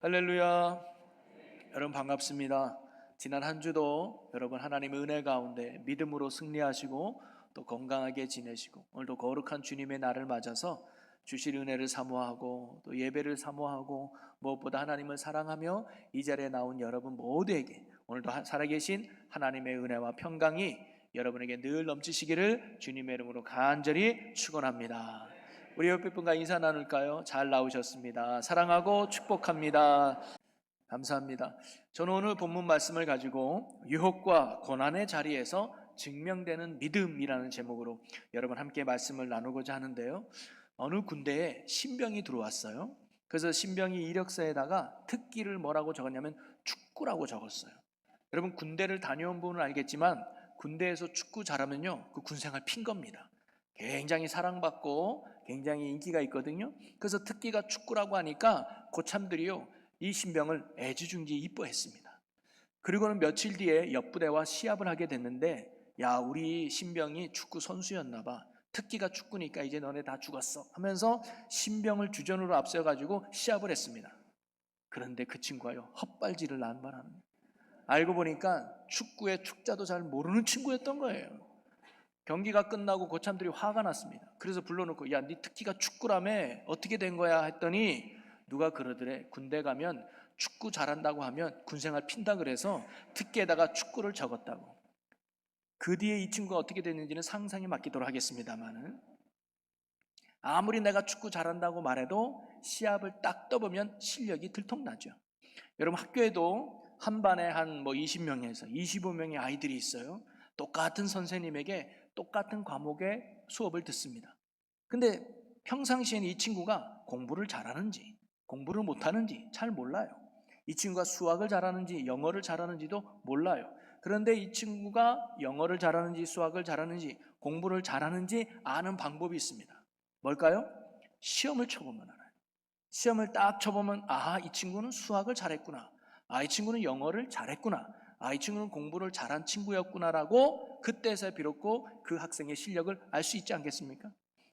할렐루야. 여러분 반갑습니다. 지난 한 주도 여러분 하나님의 은혜 가운데 믿음으로 승리하시고 또 건강하게 지내시고 오늘도 거룩한 주님의 날을 맞아서 주실 은혜를 사모하고 또 예배를 사모하고 무엇보다 하나님을 사랑하며 이 자리에 나온 여러분 모두에게 오늘도 살아계신 하나님의 은혜와 평강이 여러분에게 늘 넘치시기를 주님의 이름으로 간절히 축원합니다. 우리 옆에 분과 인사 나눌까요? 잘 나오셨습니다. 사랑하고 축복합니다. 감사합니다. 저는 오늘 본문 말씀을 가지고 유혹과 고난의 자리에서 증명되는 믿음이라는 제목으로 여러분 함께 말씀을 나누고자 하는데요. 어느 군대에 신병이 들어왔어요. 그래서 신병이 이력서에다가 특기를 뭐라고 적었냐면 축구라고 적었어요. 여러분 군대를 다녀온 분은 알겠지만 군대에서 축구 잘하면요 그 군생활 핀 겁니다. 굉장히 사랑받고 굉장히 인기가 있거든요. 그래서 특기가 축구라고 하니까 고참들이요 이 신병을 애지중지 이뻐했습니다. 그리고는 며칠 뒤에 옆부대와 시합을 하게 됐는데, 야 우리 신병이 축구 선수였나 봐, 특기가 축구니까 이제 너네 다 죽었어 하면서 신병을 주전으로 앞세워가지고 시합을 했습니다. 그런데 그 친구가요 헛발질을 난발하는 거예요. 알고 보니까 축구의 축자도 잘 모르는 친구였던 거예요. 경기가 끝나고 고참들이 화가 났습니다. 그래서 불러놓고 야 네 특기가 축구라며 어떻게 된 거야 했더니 누가 그러더래. 군대 가면 축구 잘한다고 하면 군생활 핀다 그래서 특기에다가 축구를 적었다고. 그 뒤에 이 친구가 어떻게 됐는지는 상상에 맡기도록 하겠습니다만은, 아무리 내가 축구 잘한다고 말해도 시합을 딱 떠보면 실력이 들통나죠. 여러분 학교에도 한 반에 한 20명에서 25명의 아이들이 있어요. 똑같은 선생님에게 똑같은 과목의 수업을 듣습니다. 근데 평상시에는 이 친구가 공부를 잘하는지 공부를 못하는지 잘 몰라요. 이 친구가 수학을 잘하는지 영어를 잘하는지도 몰라요. 그런데 이 친구가 영어를 잘하는지 수학을 잘하는지 공부를 잘하는지 아는 방법이 있습니다. 뭘까요? 시험을 쳐보면 알아요. 시험을 딱 쳐보면 이 친구는 수학을 잘했구나, 이 친구는 영어를 잘했구나, 이 친구는 공부를 잘한 친구였구나라고 그때서 비로소 그 학생의 실력을 알 수 있지 않겠습니까?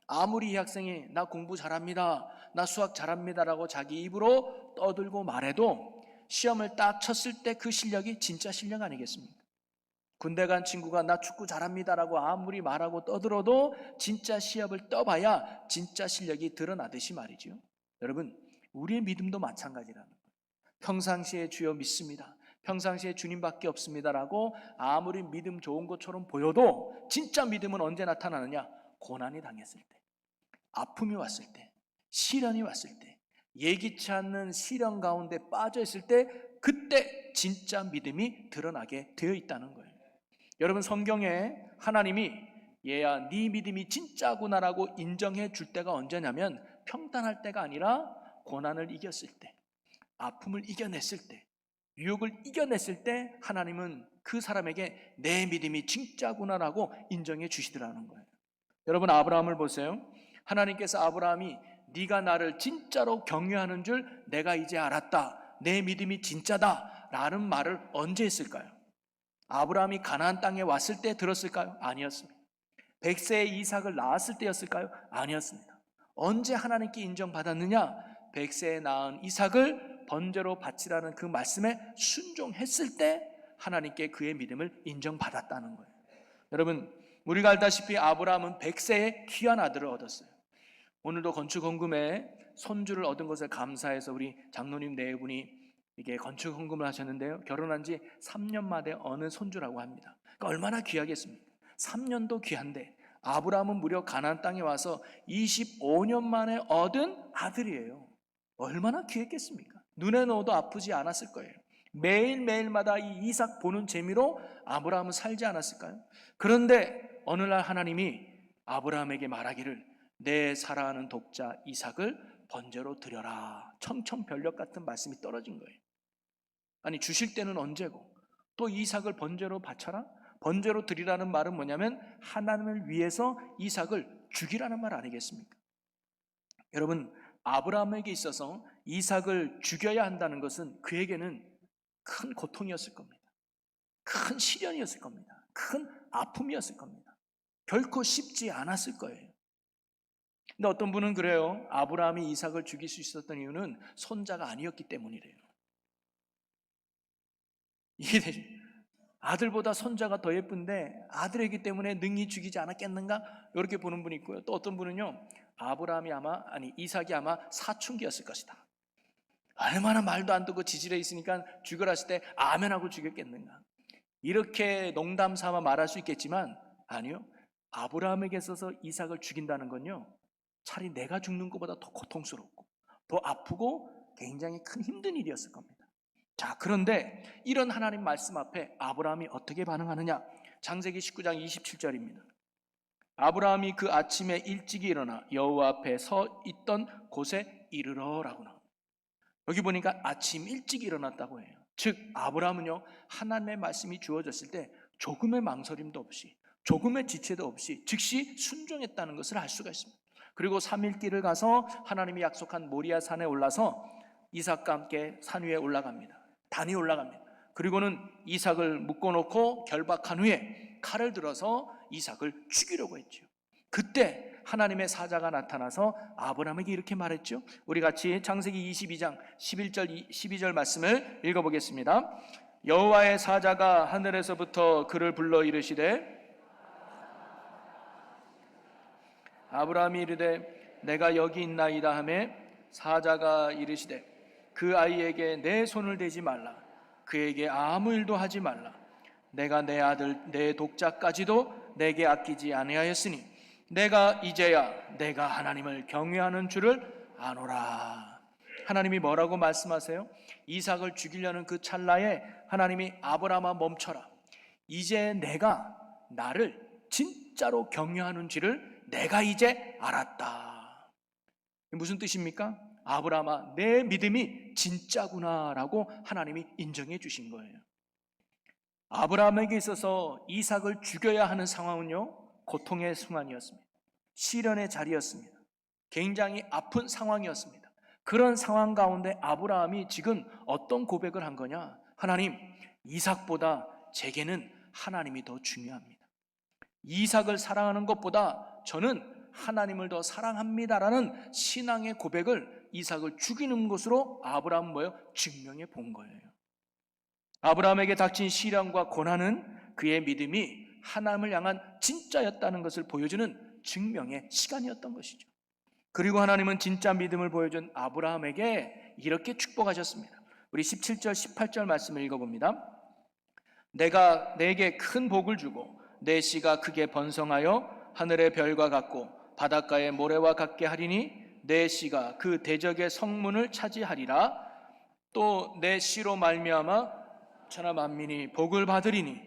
아무리 이 학생이 나 공부 잘합니다, 나 수학 잘합니다라고 자기 입으로 떠들고 말해도 시험을 딱 쳤을 때 그 실력이 진짜 실력 아니겠습니까? 군대 간 친구가 나 축구 잘합니다라고 아무리 말하고 떠들어도 진짜 시합을 떠봐야 진짜 실력이 드러나듯이 말이죠. 여러분 우리의 믿음도 마찬가지라는 거예요. 평상시에 주여 믿습니다, 평상시에 주님밖에 없습니다라고 아무리 믿음 좋은 것처럼 보여도 진짜 믿음은 언제 나타나느냐? 고난이 당했을 때, 아픔이 왔을 때, 시련이 왔을 때, 예기치 않는 시련 가운데 빠져 있을 때, 그때 진짜 믿음이 드러나게 되어 있다는 거예요. 여러분 성경에 하나님이 얘야 네 믿음이 진짜구나라고 인정해 줄 때가 언제냐면 평탄할 때가 아니라 고난을 이겼을 때, 아픔을 이겨냈을 때, 유혹을 이겨냈을 때 하나님은 그 사람에게 내 믿음이 진짜구나라고 인정해 주시더라는 거예요. 여러분 아브라함을 보세요. 하나님께서 아브라함이 네가 나를 진짜로 경외하는 줄 내가 이제 알았다, 내 믿음이 진짜다 라는 말을 언제 했을까요? 아브라함이 가나안 땅에 왔을 때 들었을까요? 아니었습니다. 100세의 이삭을 낳았을 때였을까요? 아니었습니다. 언제 하나님께 인정받았느냐? 100세에 낳은 이삭을 번제로 바치라는 그 말씀에 순종했을 때 하나님께 그의 믿음을 인정받았다는 거예요. 여러분 우리가 알다시피 아브라함은 100세에 귀한 아들을 얻었어요. 오늘도 건축헌금에 손주를 얻은 것을 감사해서 우리 장로님 네 분이 이게 건축헌금을 하셨는데요, 결혼한 지 3년 만에 얻은 손주라고 합니다. 그러니까 얼마나 귀하겠습니까? 3년도 귀한데 아브라함은 무려 가나안 땅에 와서 25년 만에 얻은 아들이에요. 얼마나 귀했겠습니까? 눈에 넣어도 아프지 않았을 거예요. 매일매일마다 이 이삭 보는 재미로 아브라함은 살지 않았을까요? 그런데 어느 날 하나님이 아브라함에게 말하기를 내 사랑하는 독자 이삭을 번제로 드려라, 청천벽력 같은 말씀이 떨어진 거예요. 아니 주실 때는 언제고 또 이삭을 번제로 바쳐라? 번제로 드리라는 말은 뭐냐면 하나님을 위해서 이삭을 죽이라는 말 아니겠습니까? 여러분 아브라함에게 있어서 이삭을 죽여야 한다는 것은 그에게는 큰 고통이었을 겁니다. 큰 시련이었을 겁니다. 큰 아픔이었을 겁니다. 결코 쉽지 않았을 거예요. 근데 어떤 분은 그래요. 아브라함이 이삭을 죽일 수 있었던 이유는 손자가 아니었기 때문이래요. 이게 아들보다 손자가 더 예쁜데 아들이기 때문에 능히 죽이지 않았겠는가? 이렇게 보는 분이 있고요. 또 어떤 분은요, 이삭이 아마 사춘기였을 것이다. 얼마나 말도 안 듣고 지질해 있으니까 죽으라 했을 때 아멘하고 죽였겠는가? 이렇게 농담 삼아 말할 수 있겠지만 아니요. 아브라함에게 있어서 이삭을 죽인다는 건요, 차라리 내가 죽는 것보다 더 고통스럽고 더 아프고 굉장히 큰 힘든 일이었을 겁니다. 자, 그런데 이런 하나님 말씀 앞에 아브라함이 어떻게 반응하느냐? 창세기 19장 27절입니다. 아브라함이 그 아침에 일찍이 일어나 여호와 앞에 서 있던 곳에 이르러라고 나옵니다. 여기 보니까 아침 일찍 일어났다고 해요. 즉 아브라함은요, 하나님의 말씀이 주어졌을 때 조금의 망설임도 없이 조금의 지체도 없이 즉시 순종했다는 것을 알 수가 있습니다. 그리고 3일 길을 가서 하나님이 약속한 모리아 산에 올라서 이삭과 함께 산 위에 올라갑니다. 단이 올라갑니다. 그리고는 이삭을 묶어놓고 결박한 후에 칼을 들어서 이삭을 죽이려고 했죠. 그때 하나님의 사자가 나타나서 아브라함에게 이렇게 말했죠. 우리 같이 창세기 22장 11절 12절 말씀을 읽어보겠습니다. 여호와의 사자가 하늘에서부터 그를 불러 이르시되 아브라함이 이르되 내가 여기 있나이다 하매 사자가 이르시되 그 아이에게 내 손을 대지 말라. 그에게 아무 일도 하지 말라. 내가 내 아들 내 독자까지도 내게 아끼지 아니하였으니 내가 이제야 내가 하나님을 경외하는 줄을 아노라. 하나님이 뭐라고 말씀하세요? 이삭을 죽이려는 그 찰나에 하나님이 아브라함아 멈춰라. 이제 내가 나를 진짜로 경외하는지를 내가 이제 알았다. 무슨 뜻입니까? 아브라함아, 내 믿음이 진짜구나라고 하나님이 인정해 주신 거예요. 아브라함에게 있어서 이삭을 죽여야 하는 상황은요, 고통의 순간이었습니다. 시련의 자리였습니다. 굉장히 아픈 상황이었습니다. 그런 상황 가운데 아브라함이 지금 어떤 고백을 한 거냐? 하나님, 이삭보다 제게는 하나님이 더 중요합니다. 이삭을 사랑하는 것보다 저는 하나님을 더 사랑합니다라는 신앙의 고백을 이삭을 죽이는 것으로 아브라함은 증명해 본 거예요. 아브라함에게 닥친 시련과 고난은 그의 믿음이 하나님을 향한 진짜였다는 것을 보여주는 증명의 시간이었던 것이죠. 그리고 하나님은 진짜 믿음을 보여준 아브라함에게 이렇게 축복하셨습니다. 우리 17절 18절 말씀을 읽어봅니다. 내가 내게 큰 복을 주고 내 씨가 크게 번성하여 하늘의 별과 같고 바닷가의 모래와 같게 하리니 내 씨가 그 대적의 성문을 차지하리라. 또 내 씨로 말미암아 천하 만민이 복을 받으리니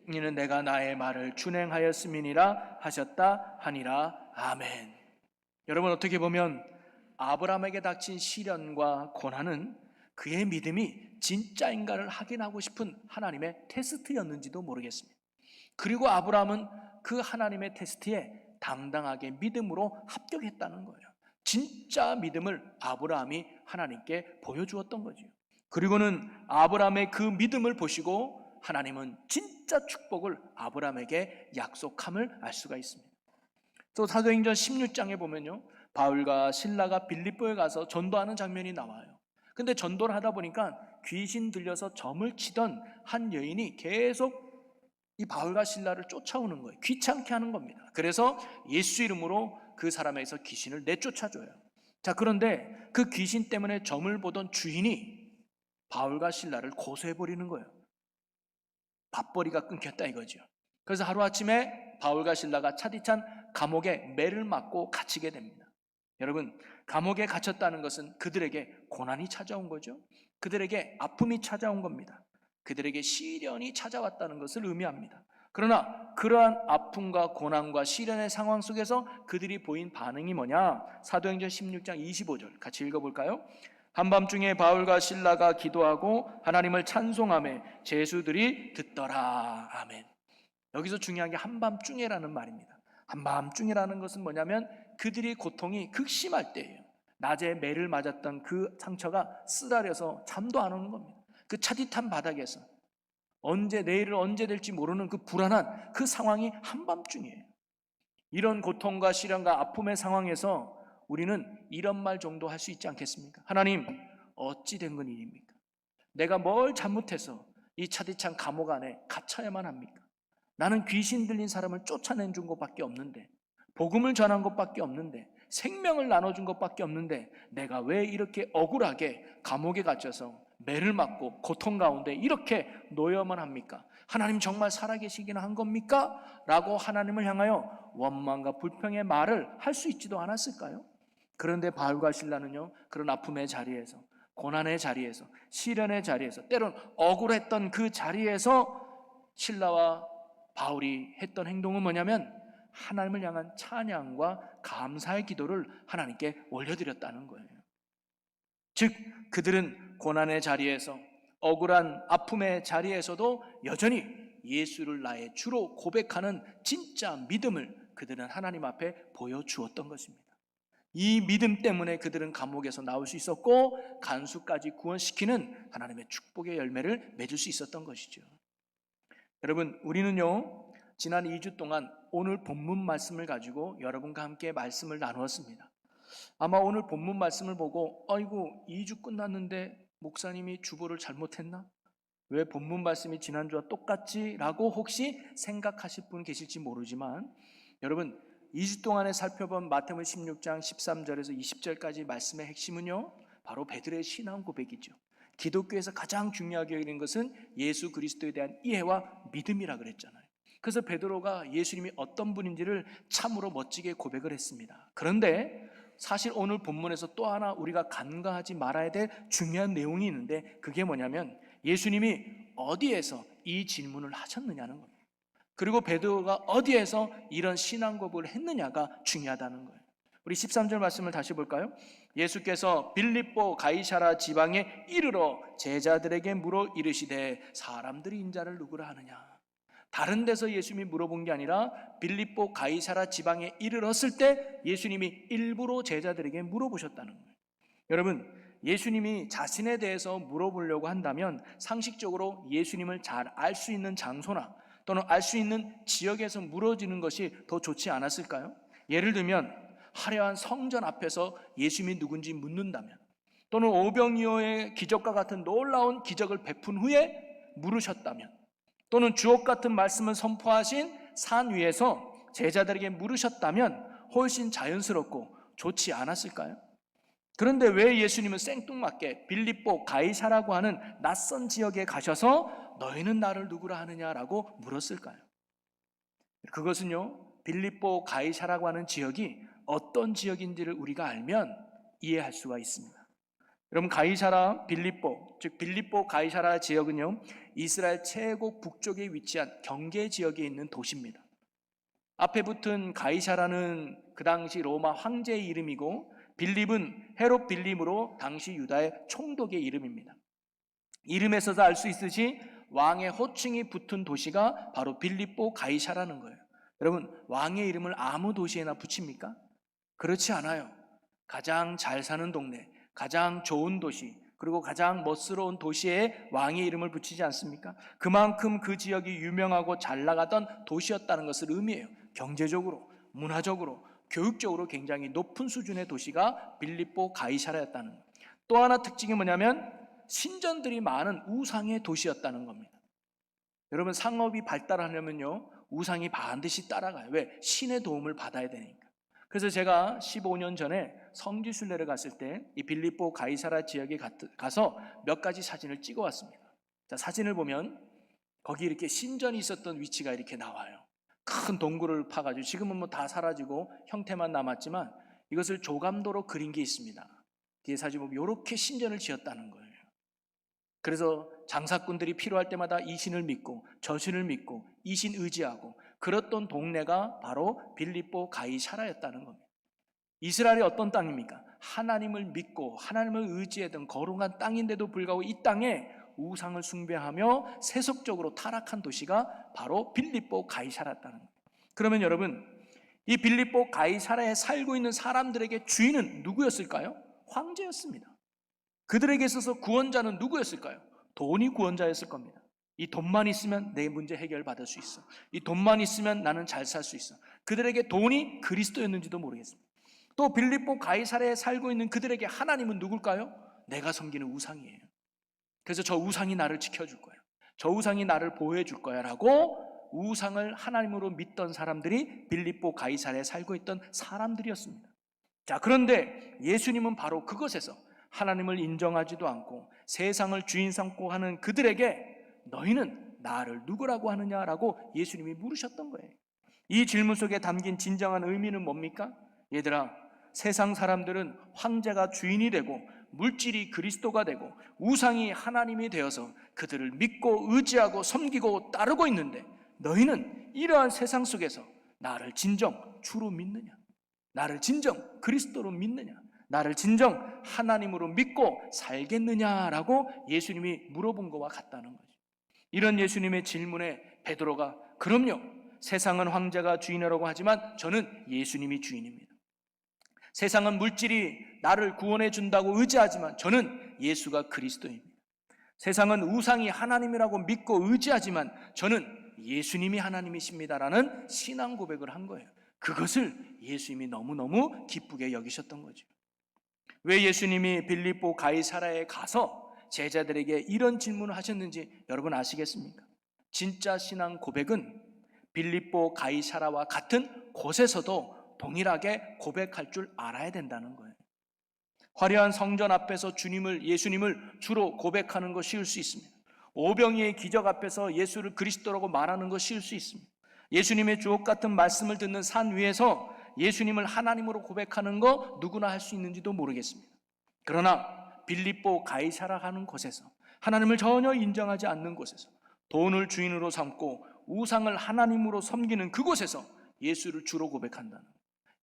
이는 내가 나의 말을 준행하였음이니라 하셨다 하니라. 아멘. 여러분, 어떻게 보면 아브라함에게 닥친 시련과 고난은 그의 믿음이 진짜인가를 확인하고 싶은 하나님의 테스트였는지도 모르겠습니다. 그리고 아브라함은 그 하나님의 테스트에 당당하게 믿음으로 합격했다는 거예요. 진짜 믿음을 아브라함이 하나님께 보여주었던 거죠. 그리고는 아브라함의 그 믿음을 보시고 하나님은 진짜 축복을 아브라함에게 약속함을 알 수가 있습니다. 또 사도행전 16장에 보면요, 바울과 실라가 빌립보에 가서 전도하는 장면이 나와요. 근데 전도를 하다 보니까 귀신 들려서 점을 치던 한 여인이 계속 이 바울과 실라를 쫓아오는 거예요. 귀찮게 하는 겁니다. 그래서 예수 이름으로 그 사람에게서 귀신을 내쫓아줘요. 자, 그런데 그 귀신 때문에 점을 보던 주인이 바울과 실라를 고소해버리는 거예요. 밥벌이가 끊겼다 이거죠. 그래서 하루아침에 바울과 실라가 차디찬 감옥에 매를 맞고 갇히게 됩니다. 여러분, 감옥에 갇혔다는 것은 그들에게 고난이 찾아온 거죠. 그들에게 아픔이 찾아온 겁니다. 그들에게 시련이 찾아왔다는 것을 의미합니다. 그러나 그러한 아픔과 고난과 시련의 상황 속에서 그들이 보인 반응이 뭐냐? 사도행전 16장 25절 같이 읽어볼까요? 한밤중에 바울과 실라가 기도하고 하나님을 찬송하며 제수들이 듣더라. 아멘. 여기서 중요한 게 한밤중에라는 말입니다. 한밤중이라는 것은 뭐냐면 그들이 고통이 극심할 때예요. 낮에 매를 맞았던 그 상처가 쓰라려서 잠도 안 오는 겁니다. 그 차디탄 바닥에서 내일을 언제 될지 모르는 그 불안한 그 상황이 한밤중이에요. 이런 고통과 시련과 아픔의 상황에서 우리는 이런 말 정도 할 수 있지 않겠습니까? 하나님, 어찌 된 건 일입니까? 내가 뭘 잘못해서 이 차디찬 감옥 안에 갇혀야만 합니까? 나는 귀신 들린 사람을 쫓아낸 준 것밖에 없는데, 복음을 전한 것밖에 없는데, 생명을 나눠준 것밖에 없는데, 내가 왜 이렇게 억울하게 감옥에 갇혀서 매를 맞고 고통 가운데 이렇게 놓여만 합니까? 하나님 정말 살아계시기는 한 겁니까? 라고 하나님을 향하여 원망과 불평의 말을 할 수 있지도 않았을까요? 그런데 바울과 실라는요, 그런 아픔의 자리에서, 고난의 자리에서, 시련의 자리에서, 때론 억울했던 그 자리에서 실라와 바울이 했던 행동은 뭐냐면 하나님을 향한 찬양과 감사의 기도를 하나님께 올려드렸다는 거예요. 즉 그들은 고난의 자리에서, 억울한 아픔의 자리에서도 여전히 예수를 나의 주로 고백하는 진짜 믿음을 그들은 하나님 앞에 보여주었던 것입니다. 이 믿음 때문에 그들은 감옥에서 나올 수 있었고 간수까지 구원시키는 하나님의 축복의 열매를 맺을 수 있었던 것이죠. 여러분, 우리는요 지난 2주 동안 오늘 본문 말씀을 가지고 여러분과 함께 말씀을 나누었습니다. 아마 오늘 본문 말씀을 보고 아이고 2주 끝났는데 목사님이 주보를 잘못했나? 왜 본문 말씀이 지난주와 똑같지? 라고 혹시 생각하실 분 계실지 모르지만, 여러분 2주 동안에 살펴본 마태복음 16장 13절에서 20절까지 말씀의 핵심은요 바로 베드로의 신앙 고백이죠. 기독교에서 가장 중요하게 여기는 것은 예수 그리스도에 대한 이해와 믿음이라 그랬잖아요. 그래서 베드로가 예수님이 어떤 분인지를 참으로 멋지게 고백을 했습니다. 그런데 사실 오늘 본문에서 또 하나 우리가 간과하지 말아야 될 중요한 내용이 있는데, 그게 뭐냐면 예수님이 어디에서 이 질문을 하셨느냐는 겁니다. 그리고 베드로가 어디에서 이런 신앙 고백을 했느냐가 중요하다는 거예요. 우리 13절 말씀을 다시 볼까요? 예수께서 빌립보 가이사라 지방에 이르러 제자들에게 물어 이르시되 사람들이 인자를 누구라 하느냐. 다른 데서 예수님이 물어본 게 아니라 빌립보 가이사라 지방에 이르렀을 때 예수님이 일부러 제자들에게 물어보셨다는 거예요. 여러분, 예수님이 자신에 대해서 물어보려고 한다면 상식적으로 예수님을 잘 알 수 있는 장소나 또는 알 수 있는 지역에서 물어지는 것이 더 좋지 않았을까요? 예를 들면 화려한 성전 앞에서 예수님이 누군지 묻는다면, 또는 오병이어의 기적과 같은 놀라운 기적을 베푼 후에 물으셨다면, 또는 주옥 같은 말씀을 선포하신 산 위에서 제자들에게 물으셨다면 훨씬 자연스럽고 좋지 않았을까요? 그런데 왜 예수님은 생뚱맞게 빌립보 가이사라고 하는 낯선 지역에 가셔서 너희는 나를 누구라 하느냐라고 물었을까요? 그것은요 빌립보 가이사라고 하는 지역이 어떤 지역인지를 우리가 알면 이해할 수가 있습니다. 여러분, 가이사라 빌립보, 즉 빌립보 가이사라 지역은요 이스라엘 최고 북쪽에 위치한 경계 지역에 있는 도시입니다. 앞에 붙은 가이사라는 그 당시 로마 황제의 이름이고, 빌립은 헤롯 빌립으로 당시 유다의 총독의 이름입니다. 이름에서도 알 수 있듯이 왕의 호칭이 붙은 도시가 바로 빌립보 가이사라는 거예요. 여러분, 왕의 이름을 아무 도시에나 붙입니까? 그렇지 않아요. 가장 잘 사는 동네, 가장 좋은 도시, 그리고 가장 멋스러운 도시에 왕의 이름을 붙이지 않습니까? 그만큼 그 지역이 유명하고 잘 나가던 도시였다는 것을 의미해요. 경제적으로, 문화적으로, 교육적으로 굉장히 높은 수준의 도시가 빌립보 가이사라였다는 거예요. 또 하나 특징이 뭐냐면 신전들이 많은 우상의 도시였다는 겁니다. 여러분, 상업이 발달하려면요 우상이 반드시 따라가요. 왜? 신의 도움을 받아야 되니까. 그래서 제가 15년 전에 성지순례를 갔을 때 이 빌립보 가이사라 지역에 가서 몇 가지 사진을 찍어 왔습니다. 자, 사진을 보면 거기 이렇게 신전이 있었던 위치가 이렇게 나와요. 큰 동굴을 파가지고, 지금은 뭐 다 사라지고 형태만 남았지만 이것을 조감도로 그린 게 있습니다. 뒤에 사진 보면 이렇게 신전을 지었다는 거예요. 그래서 장사꾼들이 필요할 때마다 이 신을 믿고 저 신을 믿고 이 신 의지하고 그랬던 동네가 바로 빌립보 가이사라였다는 겁니다. 이스라엘이 어떤 땅입니까? 하나님을 믿고 하나님을 의지했던 거룩한 땅인데도 불구하고 이 땅에 우상을 숭배하며 세속적으로 타락한 도시가 바로 빌립보 가이사라였다는 겁니다. 그러면 여러분, 이 빌립보 가이사라에 살고 있는 사람들에게 주인은 누구였을까요? 황제였습니다. 그들에게 있어서 구원자는 누구였을까요? 돈이 구원자였을 겁니다. 이 돈만 있으면 내 문제 해결받을 수 있어. 이 돈만 있으면 나는 잘 살 수 있어. 그들에게 돈이 그리스도였는지도 모르겠습니다. 또 빌립보 가이사랴에 살고 있는 그들에게 하나님은 누굴까요? 내가 섬기는 우상이에요. 그래서 저 우상이 나를 지켜줄 거야, 저 우상이 나를 보호해 줄 거야 라고 우상을 하나님으로 믿던 사람들이 빌립보 가이사랴에 살고 있던 사람들이었습니다. 자, 그런데 예수님은 바로 그것에서 하나님을 인정하지도 않고 세상을 주인 삼고 하는 그들에게 너희는 나를 누구라고 하느냐라고 예수님이 물으셨던 거예요. 이 질문 속에 담긴 진정한 의미는 뭡니까? 얘들아, 세상 사람들은 황제가 주인이 되고 물질이 그리스도가 되고 우상이 하나님이 되어서 그들을 믿고 의지하고 섬기고 따르고 있는데 너희는 이러한 세상 속에서 나를 진정 주로 믿느냐? 나를 진정 그리스도로 믿느냐? 나를 진정 하나님으로 믿고 살겠느냐라고 예수님이 물어본 것과 같다는 거죠. 이런 예수님의 질문에 베드로가 그럼요, 세상은 황제가 주인이라고 하지만 저는 예수님이 주인입니다. 세상은 물질이 나를 구원해 준다고 의지하지만 저는 예수가 그리스도입니다. 세상은 우상이 하나님이라고 믿고 의지하지만 저는 예수님이 하나님이십니다라는 신앙 고백을 한 거예요. 그것을 예수님이 너무너무 기쁘게 여기셨던 거죠. 왜 예수님이 빌립보 가이사랴에 가서 제자들에게 이런 질문을 하셨는지 여러분 아시겠습니까? 진짜 신앙 고백은 빌립보 가이사랴와 같은 곳에서도 동일하게 고백할 줄 알아야 된다는 거예요. 화려한 성전 앞에서 예수님을 주로 고백하는 거 쉬울 수 있습니다. 오병이의 기적 앞에서 예수를 그리스도라고 말하는 거 쉬울 수 있습니다. 예수님의 주옥 같은 말씀을 듣는 산 위에서 예수님을 하나님으로 고백하는 거 누구나 할 수 있는지도 모르겠습니다. 그러나 빌립보 가이사랴 하는 곳에서, 하나님을 전혀 인정하지 않는 곳에서, 돈을 주인으로 삼고 우상을 하나님으로 섬기는 그곳에서 예수를 주로 고백한다는 것,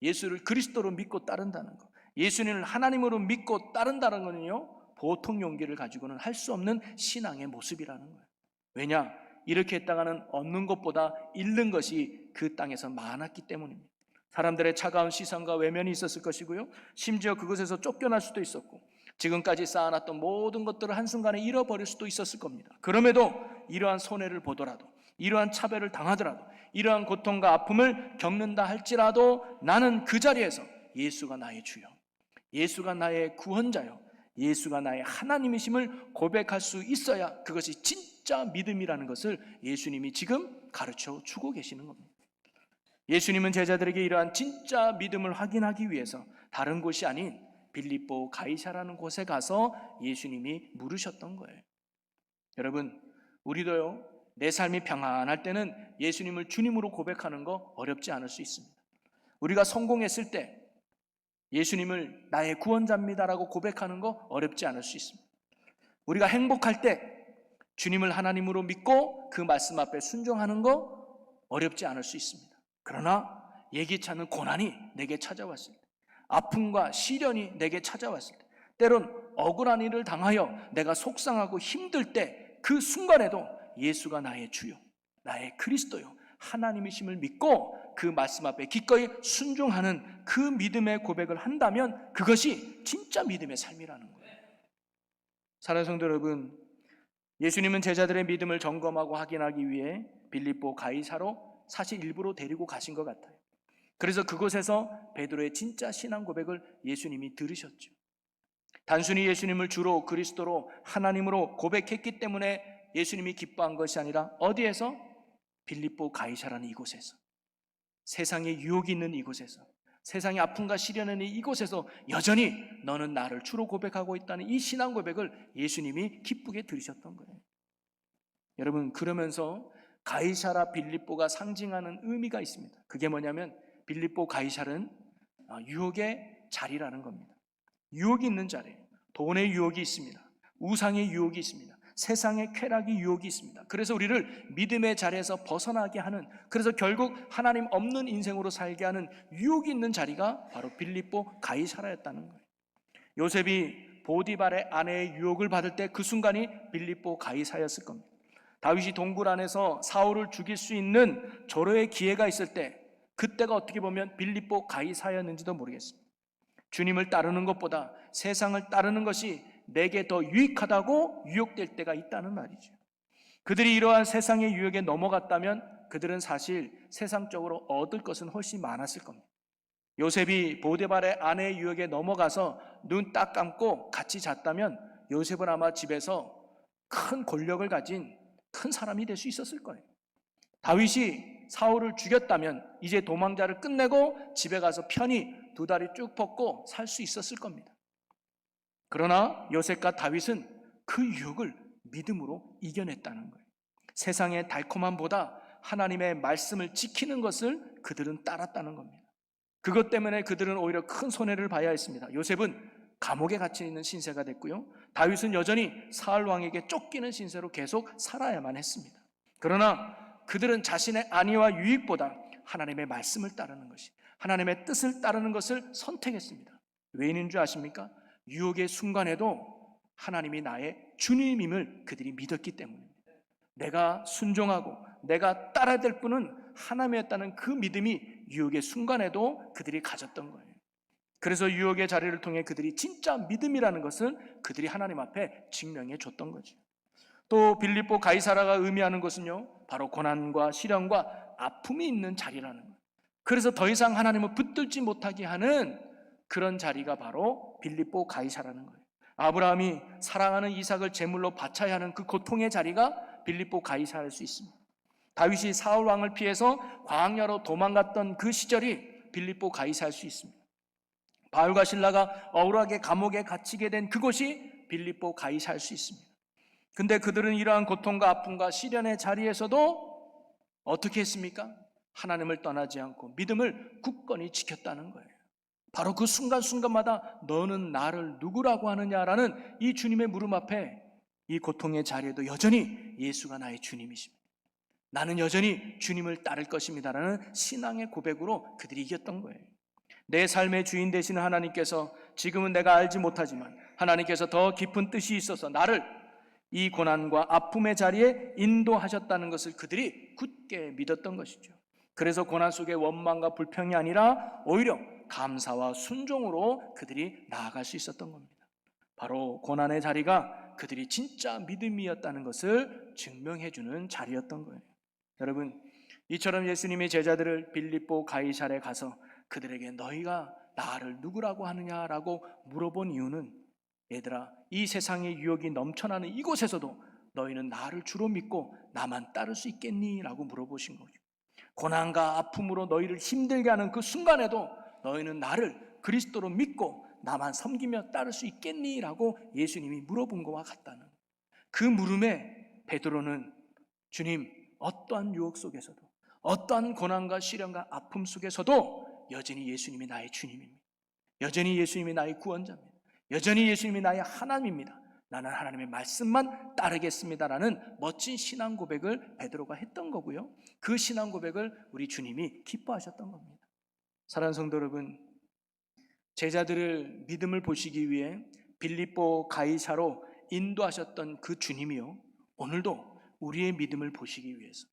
예수를 그리스도로 믿고 따른다는 것, 예수님을 하나님으로 믿고 따른다는 것은요, 보통 용기를 가지고는 할 수 없는 신앙의 모습이라는 거예요. 왜냐? 이렇게 했다가는 얻는 것보다 잃는 것이 그 땅에서 많았기 때문입니다. 사람들의 차가운 시선과 외면이 있었을 것이고요, 심지어 그것에서 쫓겨날 수도 있었고 지금까지 쌓아놨던 모든 것들을 한순간에 잃어버릴 수도 있었을 겁니다. 그럼에도 이러한 손해를 보더라도, 이러한 차별을 당하더라도, 이러한 고통과 아픔을 겪는다 할지라도 나는 그 자리에서 예수가 나의 주여, 예수가 나의 구원자여, 예수가 나의 하나님이심을 고백할 수 있어야 그것이 진짜 믿음이라는 것을 예수님이 지금 가르쳐 주고 계시는 겁니다. 예수님은 제자들에게 이러한 진짜 믿음을 확인하기 위해서 다른 곳이 아닌 빌립보 가이사라는 곳에 가서 예수님이 물으셨던 거예요. 여러분, 우리도요, 내 삶이 평안할 때는 예수님을 주님으로 고백하는 거 어렵지 않을 수 있습니다. 우리가 성공했을 때 예수님을 나의 구원자입니다라고 고백하는 거 어렵지 않을 수 있습니다. 우리가 행복할 때 주님을 하나님으로 믿고 그 말씀 앞에 순종하는 거 어렵지 않을 수 있습니다. 그러나 예기치 않은 고난이 내게 찾아왔을 때, 아픔과 시련이 내게 찾아왔을 때, 때론 억울한 일을 당하여 내가 속상하고 힘들 때 그 순간에도 예수가 나의 주요, 나의 그리스도요, 하나님이심을 믿고 그 말씀 앞에 기꺼이 순종하는 그 믿음의 고백을 한다면 그것이 진짜 믿음의 삶이라는 거예요. 사랑하는 성도 여러분, 예수님은 제자들의 믿음을 점검하고 확인하기 위해 빌립보 가이사로 사실 일부러 데리고 가신 것 같아요. 그래서 그곳에서 베드로의 진짜 신앙 고백을 예수님이 들으셨죠. 단순히 예수님을 주로 그리스도로 하나님으로 고백했기 때문에 예수님이 기뻐한 것이 아니라 어디에서? 빌립보 가이사라는 이곳에서, 세상에 유혹이 있는 이곳에서, 세상의 아픔과 시련이 있는 이곳에서 여전히 너는 나를 주로 고백하고 있다는 이 신앙 고백을 예수님이 기쁘게 들으셨던 거예요. 여러분, 그러면서 가이사라 빌립보가 상징하는 의미가 있습니다. 그게 뭐냐면 빌립보 가이사라는 유혹의 자리라는 겁니다. 유혹이 있는 자리예요. 돈의 유혹이 있습니다. 우상의 유혹이 있습니다. 세상의 쾌락의 유혹이 있습니다. 그래서 우리를 믿음의 자리에서 벗어나게 하는, 그래서 결국 하나님 없는 인생으로 살게 하는 유혹이 있는 자리가 바로 빌립보 가이사라였다는 거예요. 요셉이 보디발의 아내의 유혹을 받을 때 그 순간이 빌립보 가이사였을 겁니다. 다윗이 동굴 안에서 사울을 죽일 수 있는 절호의 기회가 있을 때 그때가 어떻게 보면 빌립보 가이사였는지도 모르겠습니다. 주님을 따르는 것보다 세상을 따르는 것이 내게 더 유익하다고 유혹될 때가 있다는 말이죠. 그들이 이러한 세상의 유혹에 넘어갔다면 그들은 사실 세상적으로 얻을 것은 훨씬 많았을 겁니다. 요셉이 보디발의 아내의 유혹에 넘어가서 눈 딱 감고 같이 잤다면 요셉은 아마 집에서 큰 권력을 가진 큰 사람이 될 수 있었을 거예요. 다윗이 사울을 죽였다면 이제 도망자를 끝내고 집에 가서 편히 두 다리 쭉 뻗고 살 수 있었을 겁니다. 그러나 요셉과 다윗은 그 유혹을 믿음으로 이겨냈다는 거예요. 세상의 달콤함보다 하나님의 말씀을 지키는 것을 그들은 따랐다는 겁니다. 그것 때문에 그들은 오히려 큰 손해를 봐야 했습니다. 요셉은 감옥에 갇혀 있는 신세가 됐고요. 다윗은 여전히 사울 왕에게 쫓기는 신세로 계속 살아야만 했습니다. 그러나 그들은 자신의 안위와 유익보다 하나님의 말씀을 따르는 것이, 하나님의 뜻을 따르는 것을 선택했습니다. 왜인인 줄 아십니까? 유혹의 순간에도 하나님이 나의 주님임을 그들이 믿었기 때문입니다. 내가 순종하고 내가 따라야 될 분은 하나님이었다는 그 믿음이 유혹의 순간에도 그들이 가졌던 거예요. 그래서 유혹의 자리를 통해 그들이 진짜 믿음이라는 것을 그들이 하나님 앞에 증명해 줬던 거죠. 또 빌립보 가이사라가 의미하는 것은요, 바로 고난과 시련과 아픔이 있는 자리라는 거예요. 그래서 더 이상 하나님을 붙들지 못하게 하는 그런 자리가 바로 빌립보 가이사라는 거예요. 아브라함이 사랑하는 이삭을 제물로 바쳐야 하는 그 고통의 자리가 빌립보 가이사일 수 있습니다. 다윗이 사울 왕을 피해서 광야로 도망갔던 그 시절이 빌립보 가이사일 수 있습니다. 바울과 실라가 억울하게 감옥에 갇히게 된 그곳이 빌립보 가이사일 수 있습니다. 근데 그들은 이러한 고통과 아픔과 시련의 자리에서도 어떻게 했습니까? 하나님을 떠나지 않고 믿음을 굳건히 지켰다는 거예요. 바로 그 순간순간마다 너는 나를 누구라고 하느냐라는 이 주님의 물음 앞에 이 고통의 자리에도 여전히 예수가 나의 주님이십니다. 나는 여전히 주님을 따를 것입니다라는 신앙의 고백으로 그들이 이겼던 거예요. 내 삶의 주인 되시는 하나님께서 지금은 내가 알지 못하지만 하나님께서 더 깊은 뜻이 있어서 나를 이 고난과 아픔의 자리에 인도하셨다는 것을 그들이 굳게 믿었던 것이죠. 그래서 고난 속의 원망과 불평이 아니라 오히려 감사와 순종으로 그들이 나아갈 수 있었던 겁니다. 바로 고난의 자리가 그들이 진짜 믿음이었다는 것을 증명해 주는 자리였던 거예요. 여러분, 이처럼 예수님의 제자들을 빌립보 가이사랴에 가서 그들에게 너희가 나를 누구라고 하느냐라고 물어본 이유는, 얘들아, 이 세상의 유혹이 넘쳐나는 이곳에서도 너희는 나를 주로 믿고 나만 따를 수 있겠니? 라고 물어보신 거죠. 고난과 아픔으로 너희를 힘들게 하는 그 순간에도 너희는 나를 그리스도로 믿고 나만 섬기며 따를 수 있겠니? 라고 예수님이 물어본 것과 같다는, 그 물음에 베드로는 주님, 어떠한 유혹 속에서도 어떠한 고난과 시련과 아픔 속에서도 여전히 예수님이 나의 주님입니다. 여전히 예수님이 나의 구원자입니다. 여전히 예수님이 나의 하나님입니다. 나는 하나님의 말씀만 따르겠습니다라는 멋진 신앙 고백을 베드로가 했던 거고요. 그 신앙 고백을 우리 주님이 기뻐하셨던 겁니다. 사랑하는 성도 여러분, 제자들을 믿음을 보시기 위해 빌립보 가이사로 인도하셨던 그 주님이요, 오늘도 우리의 믿음을 보시기 위해서,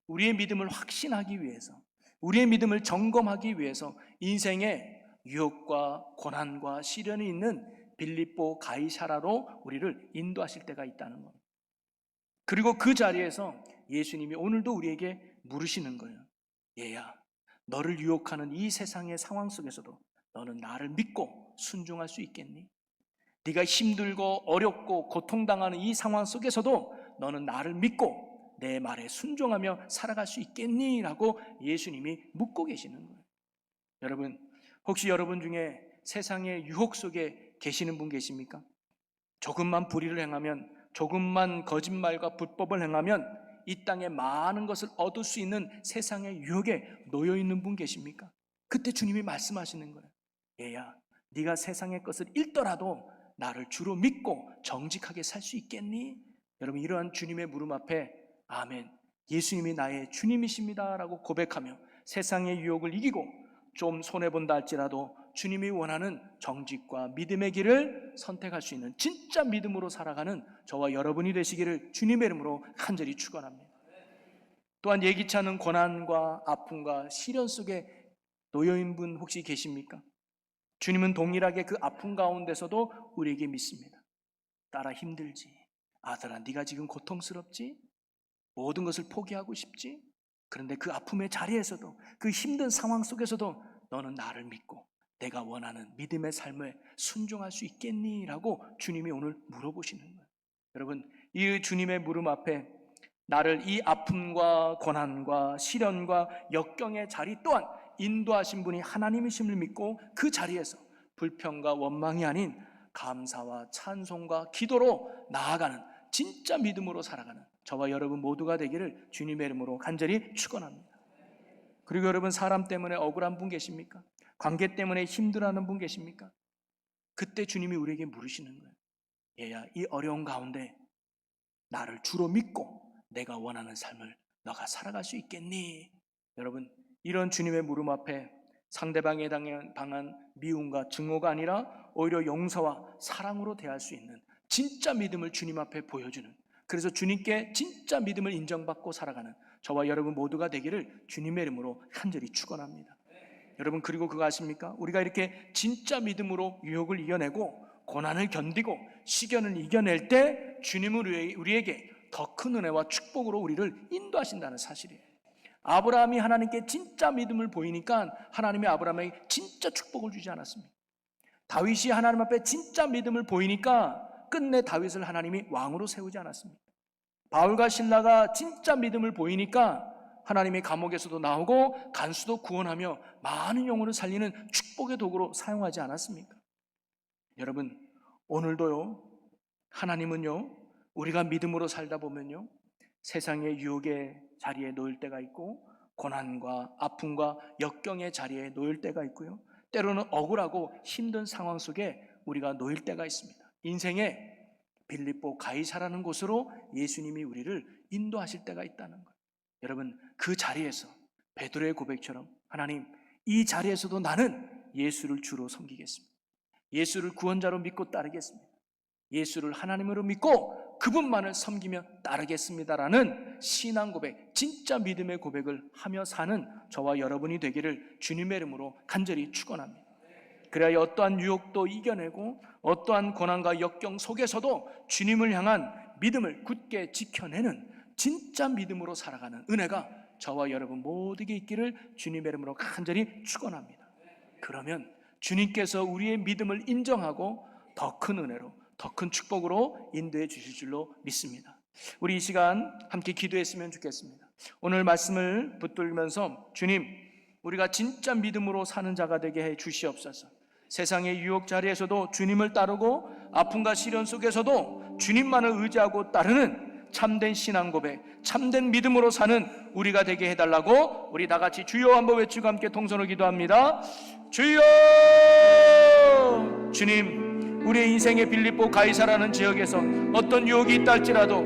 우리의 믿음을 확신하기 위해서, 우리의 믿음을 점검하기 위해서 인생의 유혹과 고난과 시련이 있는 빌립보 가이사라로 우리를 인도하실 때가 있다는 겁니다. 그리고 그 자리에서 예수님이 오늘도 우리에게 물으시는 거예요. 얘야, 너를 유혹하는 이 세상의 상황 속에서도 너는 나를 믿고 순종할 수 있겠니? 네가 힘들고 어렵고 고통당하는 이 상황 속에서도 너는 나를 믿고 내 말에 순종하며 살아갈 수 있겠니? 라고 예수님이 묻고 계시는 거예요. 여러분, 혹시 여러분 중에 세상의 유혹 속에 계시는 분 계십니까? 조금만 불의를 행하면, 조금만 거짓말과 불법을 행하면 이 땅에 많은 것을 얻을 수 있는 세상의 유혹에 놓여 있는 분 계십니까? 그때 주님이 말씀하시는 거예요. 얘야, 네가 세상의 것을 잃더라도 나를 주로 믿고 정직하게 살 수 있겠니? 여러분, 이러한 주님의 물음 앞에 아멘, 예수님이 나의 주님이십니다 라고 고백하며 세상의 유혹을 이기고 좀 손해본다 할지라도 주님이 원하는 정직과 믿음의 길을 선택할 수 있는 진짜 믿음으로 살아가는 저와 여러분이 되시기를 주님의 이름으로 간절히 축원합니다. 또한 예기치 않은 고난과 아픔과 시련 속에 놓여있는 분 혹시 계십니까? 주님은 동일하게 그 아픔 가운데서도 우리에게 믿습니다. 딸아, 힘들지? 아들아, 네가 지금 고통스럽지? 모든 것을 포기하고 싶지? 그런데 그 아픔의 자리에서도, 그 힘든 상황 속에서도 너는 나를 믿고 내가 원하는 믿음의 삶에 순종할 수 있겠니? 라고 주님이 오늘 물어보시는 거예요. 여러분, 이 주님의 물음 앞에 나를 이 아픔과 고난과 시련과 역경의 자리 또한 인도하신 분이 하나님이심을 믿고 그 자리에서 불평과 원망이 아닌 감사와 찬송과 기도로 나아가는, 진짜 믿음으로 살아가는 저와 여러분 모두가 되기를 주님의 이름으로 간절히 축원합니다. 그리고 여러분, 사람 때문에 억울한 분 계십니까? 관계 때문에 힘들어하는 분 계십니까? 그때 주님이 우리에게 물으시는 거예요. 얘야, 이 어려운 가운데 나를 주로 믿고 내가 원하는 삶을 너가 살아갈 수 있겠니? 여러분, 이런 주님의 물음 앞에 상대방에 당한 미움과 증오가 아니라 오히려 용서와 사랑으로 대할 수 있는 진짜 믿음을 주님 앞에 보여주는, 그래서 주님께 진짜 믿음을 인정받고 살아가는 저와 여러분 모두가 되기를 주님의 이름으로 간절히 축원합니다. 여러분, 그리고 그거 아십니까? 우리가 이렇게 진짜 믿음으로 유혹을 이겨내고 고난을 견디고 시련을 이겨낼 때 주님은 우리에게 더 큰 은혜와 축복으로 우리를 인도하신다는 사실이에요. 아브라함이 하나님께 진짜 믿음을 보이니까 하나님이 아브라함에게 진짜 축복을 주지 않았습니다. 다윗이 하나님 앞에 진짜 믿음을 보이니까 끝내 다윗을 하나님이 왕으로 세우지 않았습니다. 바울과 신라가 진짜 믿음을 보이니까 하나님의 감옥에서도 나오고 간수도 구원하며 많은 영혼을 살리는 축복의 도구로 사용하지 않았습니까? 여러분, 오늘도요, 하나님은요, 우리가 믿음으로 살다 보면요, 세상의 유혹의 자리에 놓일 때가 있고 고난과 아픔과 역경의 자리에 놓일 때가 있고요, 때로는 억울하고 힘든 상황 속에 우리가 놓일 때가 있습니다. 인생의 빌립보 가이사라는 곳으로 예수님이 우리를 인도하실 때가 있다는 거예요. 여러분, 그 자리에서 베드로의 고백처럼 하나님, 이 자리에서도 나는 예수를 주로 섬기겠습니다. 예수를 구원자로 믿고 따르겠습니다. 예수를 하나님으로 믿고 그분만을 섬기며 따르겠습니다라는 신앙 고백, 진짜 믿음의 고백을 하며 사는 저와 여러분이 되기를 주님의 이름으로 간절히 축원합니다. 그래야 어떠한 유혹도 이겨내고 어떠한 고난과 역경 속에서도 주님을 향한 믿음을 굳게 지켜내는 진짜 믿음으로 살아가는 은혜가 저와 여러분 모두에게 있기를 주님의 이름으로 간절히 축원합니다. 그러면 주님께서 우리의 믿음을 인정하고 더 큰 은혜로, 더 큰 축복으로 인도해 주실 줄로 믿습니다. 우리 이 시간 함께 기도했으면 좋겠습니다. 오늘 말씀을 붙들면서 주님, 우리가 진짜 믿음으로 사는 자가 되게 해 주시옵소서. 세상의 유혹 자리에서도 주님을 따르고 아픔과 시련 속에서도 주님만을 의지하고 따르는 참된 신앙 고백, 참된 믿음으로 사는 우리가 되게 해달라고 우리 다 같이 주여 한번 외치고 함께 통성으로 기도합니다. 주여! 주님, 우리의 인생의 빌립보 가이사라는 지역에서 어떤 유혹이 있다 할지라도,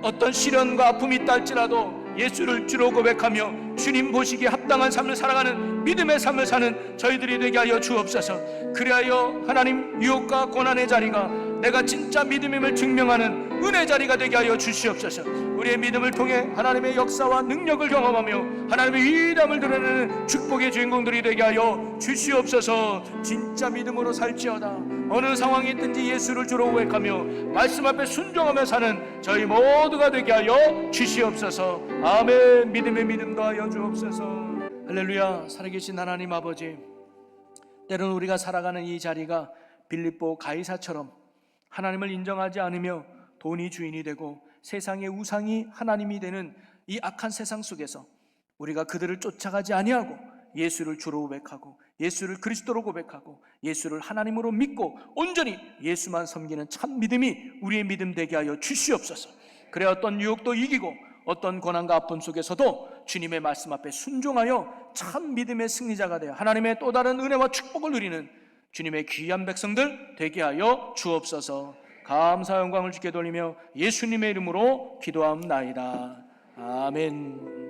어떤 시련과 아픔이 있다 할지라도 예수를 주로 고백하며 주님 보시기에 합당한 삶을 살아가는 믿음의 삶을 사는 저희들이 되게 하여 주옵소서. 그리하여 하나님, 유혹과 고난의 자리가 내가 진짜 믿음임을 증명하는 은혜 자리가 되게 하여 주시옵소서. 우리의 믿음을 통해 하나님의 역사와 능력을 경험하며 하나님의 위대함을 드러내는 축복의 주인공들이 되게 하여 주시옵소서. 진짜 믿음으로 살지어다. 어느 상황이 있든지 예수를 주로 고백하며 말씀 앞에 순종하며 사는 저희 모두가 되게 하여 주시옵소서. 아멘. 믿음의 믿음 더하여 주옵소서. 할렐루야. 살아계신 하나님 아버지, 때로는 우리가 살아가는 이 자리가 빌립보 가이사처럼 하나님을 인정하지 않으며 돈이 주인이 되고 세상의 우상이 하나님이 되는 이 악한 세상 속에서 우리가 그들을 쫓아가지 아니하고 예수를 주로 고백하고 예수를 그리스도로 고백하고 예수를 하나님으로 믿고 온전히 예수만 섬기는 참 믿음이 우리의 믿음 되게 하여 주시옵소서. 그래 어떤 유혹도 이기고 어떤 고난과 아픔 속에서도 주님의 말씀 앞에 순종하여 참 믿음의 승리자가 되어 하나님의 또 다른 은혜와 축복을 누리는 주님의 귀한 백성들 되게 하여 주옵소서. 감사 영광을 주께 돌리며 예수님의 이름으로 기도함나이다. 아멘.